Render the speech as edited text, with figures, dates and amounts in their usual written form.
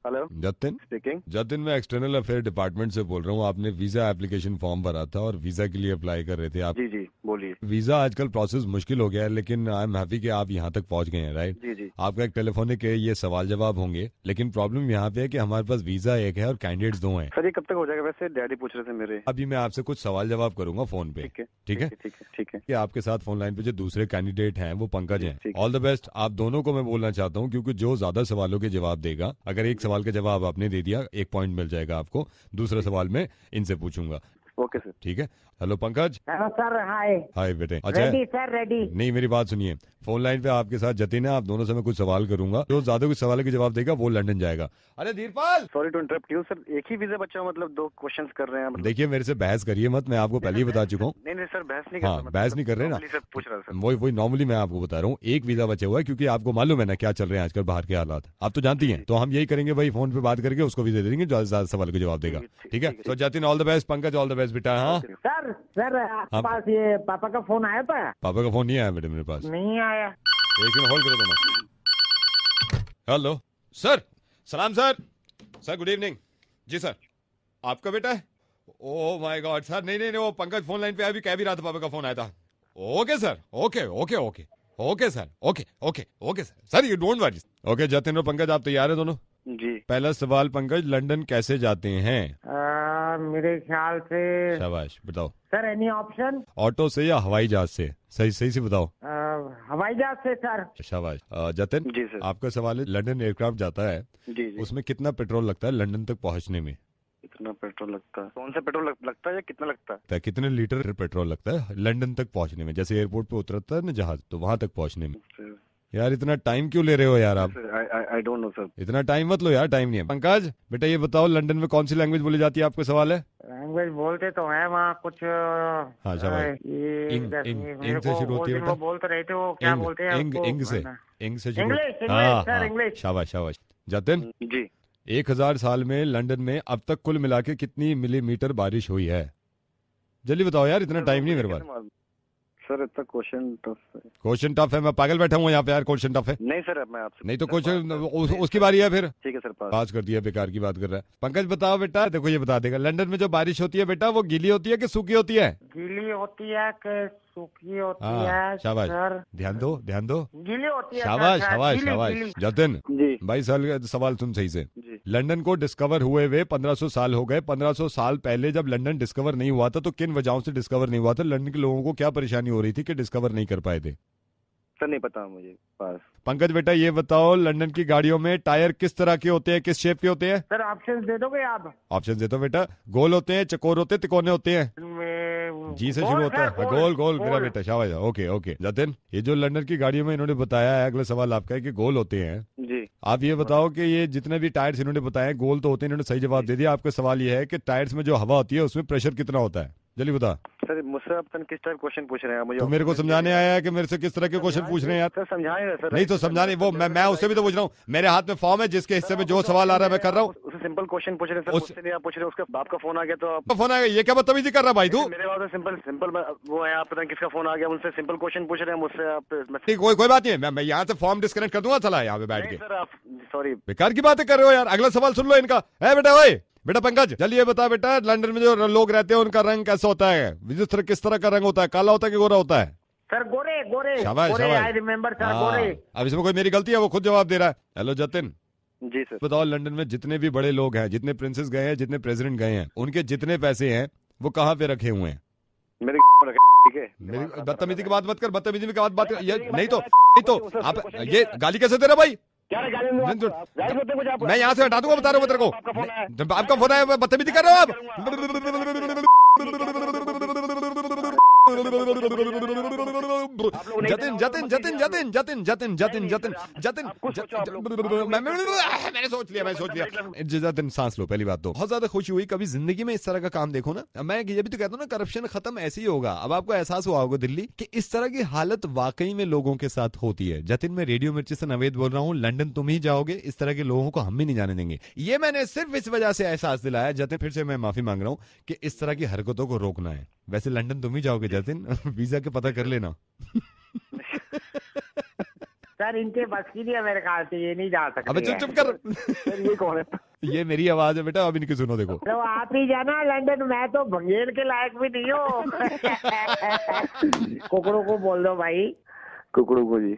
Hello Jatin speaking. Jatin मैं external affair department से बोल रहा हूँ। आपने वीजा एप्लीकेशन फॉर्म भरा था और वीजा के लिए अप्लाई कर रहे थे आप। जी जी बोलिए। वीजा आजकल प्रोसेस मुश्किल हो गया है, लेकिन आई एम हैप्पी कि आप यहाँ तक पहुंच गए हैं, राइट। जी जी आपका एक टेलीफोनिक ये सवाल जवाब होंगे, लेकिन प्रॉब्लम यहाँ पे है कि हमारे पास वीजा एक है और कैंडिडेट्स दो हैं। सर, ये कब तक हो जाएगा? वैसे डैडी पूछ रहे थे मेरे। अभी मैं आपसे कुछ सवाल जवाब करूंगा फोन पे। ठीक है ठीक है ठीक है ठीक है। कि आपके साथ फोन लाइन पे जो दूसरे कैंडिडेट हैं वो पंकज जी, हैं। ठीक है। ऑल द बेस्ट आप दोनों को मैं बोलना चाहता हूँ, क्योंकि जो ज्यादा सवालों के जवाब देगा, अगर एक सवाल का जवाब आपने दे दिया 1 पॉइंट मिल जाएगा आपको। दूसरा सवाल मैं इनसे पूछूंगा। Okay sir. ठीक है। हेलो पंकज। हेलो सर, हाय। हाय बेटे। अच्छा रेडी सर, रेडी। नहीं, मेरी बात सुनिए। फोन लाइन पे आपके साथ जतिन है, आप दोनों से मैं कुछ सवाल करूंगा, जो ज्यादा कुछ सवाल के जवाब देगा वो लंदन जाएगा। अरे Dhirpal, sorry to interrupt you sir, एक ही वीजा बचा हुआ, मतलब 2 क्वेश्चंस कर रहे हैं मतलब। देखिए मेरे से बहस करिए मत, मैं आपको पहले ही बता चुका हूँ। नहीं नहीं सर, बहस नहीं कर रहा हाँ, मैं, बहस नहीं कर रहे ना। normally सर पूछ रहा था सर। वही नॉर्मली मैं आपको बता रहा हूँ, एक वीजा बचा हुआ है, क्योंकि आपको मालूम है ना क्या चल रहे हैं आजकल बाहर के हालात, आप तो जानती हैं। तो हम यही करेंगे, वही फोन पे बात करके उसको वीजा दे देंगे जो ज्यादा सवाल के जवाब देगा। ठीक है। तो Jatin all the best, Pankaj all the best बेटा। हाँ सर सर, आपके हाँ। पास ये पापा का फोन आया था? पापा का फोन नहीं आया बेटे मेरे पास। नहीं आया। एक मिनट होल्ड करो दोनों। हेलो सर, सलाम सर। Sir good evening. जी सर, आपका बेटा है? ओह माय गॉड सर, नहीं नहीं नहीं, वो पंकज फोन लाइन पे अभी कह भी रहा था, पापा का फोन आया था। Okay sir, okay okay okay okay sir, okay okay okay sir. Sir you don't worry. Okay Jatin और पंकज आप तैयार है दोनों? जी। पहला सवाल पंकज, लंदन कैसे जाते हैं? मेरे ख्याल से शाबाश, बताओ। Sir, any option? ऑटो से या हवाई जहाज से? सही सही से बताओ। हवाई जहाज से सर। शाबाश। जतिन जी सर। आपका सवाल है, लंदन एयरक्राफ्ट जाता है, जी जी। उसमें कितना पेट्रोल लगता है लंदन तक पहुंचने में? कितना पेट्रोल लगता है? कौन सा पेट्रोल लगता है या कितना लगता है? कितने लीटर पेट्रोल लगता है लंदन तक पहुंचने में? जैसे एयरपोर्ट पे उतरता है ना जहाज, तो वहां तक पहुंचने में। सर यार इतना टाइम क्यों ले रहे हो यार आप? I don't know sir. इतना टाइम मत लो यार, टाइम नहीं है। पंकज बेटा ये बताओ, लंदन में कौन सी लैंग्वेज बोली जाती है? आपका सवाल है। लैंग्वेज बोलते तो है वहाँ कुछ। हाँ शाबाश। इंग से शुरू होती है बेटा। बोलते रहे थे, वो क्या बोलते हैं इंग उसको? इंग से शुरू। इंग्लिश हाँ सर, हाँ, इंग्लिश। शाबाश शाबाश। जतिन जी। 1000 साल में लंदन में अब तक कुल मिला के कितनी मिलीमीटर बारिश हुई है? जल्दी बताओ यार, इतना टाइम नहीं है मेरे पास। सर इतना क्वेश्चन टफ है। क्वेश्चन टफ है? मैं पागल बैठा हूँ यहाँ पे यार, क्वेश्चन टफ है? नहीं सर, अब मैं आपसे नहीं तो क्वेश्चन उसकी बारी है फिर। ठीक है सर, पास कर दिया, बेकार की बात कर रहा है। पंकज बताओ बेटा, देखो ये बता देगा, लंदन में जो बारिश होती है बेटा वो गीली होती है कि सूखी होती है? गीली होती है कि सूखी होती हाँ, है? शाबाश। सर ध्यान दो ध्यान दो। गीली होती है। शाबाश सर, शाबाश गीली, शाबाश। गीली। जतिन जी 22 साल का सवाल सुन सही से। जी। लंदन को डिस्कवर हुए हुए 1500 साल हो गए। 1500 साल पहले जब लंदन डिस्कवर नहीं हुआ था तो किन वजहों से डिस्कवर नहीं हुआ था? लंदन के लोगों को क्या परेशानी हो रही थी कि डिस्कवर नहीं कर पाए थे? सर नहीं पता मुझे, पास। पंकज बेटा ये बताओ, लंदन की गाड़ियों में टायर किस तरह के होते हैं, किस शेप के होते हैं? सर ऑप्शन दे दोगे आप? ऑप्शन देता हूं बेटा। गोल होते हैं, चकोर होते हैं, तिकोने होते हैं? जी से शुरू होता है। हाँ, गोल गोल मेरा बेटा, शाबाश। Okay okay. जतिन ये जो लंदन की गाड़ियों में इन्होंने बताया है, अगला सवाल आपका है कि गोल होते हैं। जी। आप ये बताओ कि ये जितने भी टायर्स इन्होंने बताए गोल तो होते हैं, इन्होंने सही जवाब दे दिया। आपका सवाल ये है कि टायर्स में जो हवा होती है उसमें प्रेशर कितना होता है? जल्दी बता। सर मुझसे आप किस टाइप क्वेश्चन पूछ रहे हैं मुझे? तो मेरे को समझाने आया है कि मेरे से किस तरह के क्वेश्चन पूछ रहे हैं यार? सर समझाएंगे सर। नहीं तो समझाने, वो मैं उससे भी तो पूछ रहा हूँ। मेरे हाथ में फॉर्म है, जिसके हिस्से में जो सवाल आ रहा है मैं कर रहा हूँ। उससे सिंपल क्वेश्चन पूछ रहे हैं सर, मुझसे नहीं आप पूछ रहे हैं। उसका बाप का फोन आ गया तो आप फोन आएगा, ये क्या बदतमीजी कर रहा है भाई तू? मेरे पास सिंपल सिंपल वो है, आप पता नहीं किसका फोन आ गया, उनसे सिंपल क्वेश्चन पूछ रहे हैं मुझसे आप। कोई बात नहीं है, मैं यहाँ से फॉर्म डिस्कनेक्ट कर दूंगा चला यहाँ पे बैठ के। सर आप सॉरी, बेकार की बातें कर रहे हो यार। अगला सवाल सुन लो इनका है बेटा। भाई बेटा पंकज चलिए ये बता बेटा, लंदन में जो लोग रहते हैं उनका रंग कैसा होता है? किस तरह का रंग होता है? काला होता है कि गोरा होता है? सर गोरे गोरे। शाबाश गोरे, शाबाश। आई रिमेम्बर सर, हाँ, गोरे। अब इसमें कोई मेरी गलती है? वो खुद जवाब दे रहा है। हेलो जतिन जी सर। बताओ, लंदन में जितने भी बड़े लोग हैं, जितने प्रिंसेस गए हैं, जितने प्रेसिडेंट गए हैं, उनके जितने पैसे हैं वो कहाँ पे रखे हुए हैं? मेरे ठीक है। मेरी बदतमीजी की बात मत कर, बदतमीजी की बात नहीं तो आप ये गाली कैसे दे रहे हो भाई? क्या मैं यहाँ से हटा दूंगा, बता रहा हूँ तेरे को। आपका फोन है, बदतमीजी कर रहे हो आप। जतिन जतिन जतिन जतिन जतिन जतिन जतिन जतिन जतिन मैंने सोच लिया। जतिन सांस लो। पहली बात तो बहुत ज्यादा खुशी हुई, कभी जिंदगी में इस तरह का काम देखो ना। मैं ये भी तो कहता हूँ ना, करप्शन खत्म ऐसे ही होगा। अब आपको एहसास हुआ होगा दिल्ली कि इस तरह की हालत वाकई में लोगों के साथ होती है। जतिन मैं रेडियो मिर्ची से नवेद बोल रहा हूँ। लंदन तुम ही जाओगे, इस तरह के लोगों को हम भी नहीं जाने देंगे। ये मैंने सिर्फ इस वजह से एहसास दिलाया। जतिन फिर से मैं माफी मांग रहा हूँ कि इस तरह की हरकतों को रोकना है। वैसे लंदन तुम ही जाओगे जतिन, वीजा के पता कर लेना। सर इनके बस की नहीं है मेरे ख्याल से, ये नहीं जा सकते। अबे चुप चुप कर। सर ये कौन है? ये मेरी आवाज है बेटा, अब इनकी सुनो देखो। तो आप ही जाना लंदन, मैं तो भंगेर के लायक भी नहीं हूँ। कुकड़ों को बोल दो भाई। कुकड़ू को जी।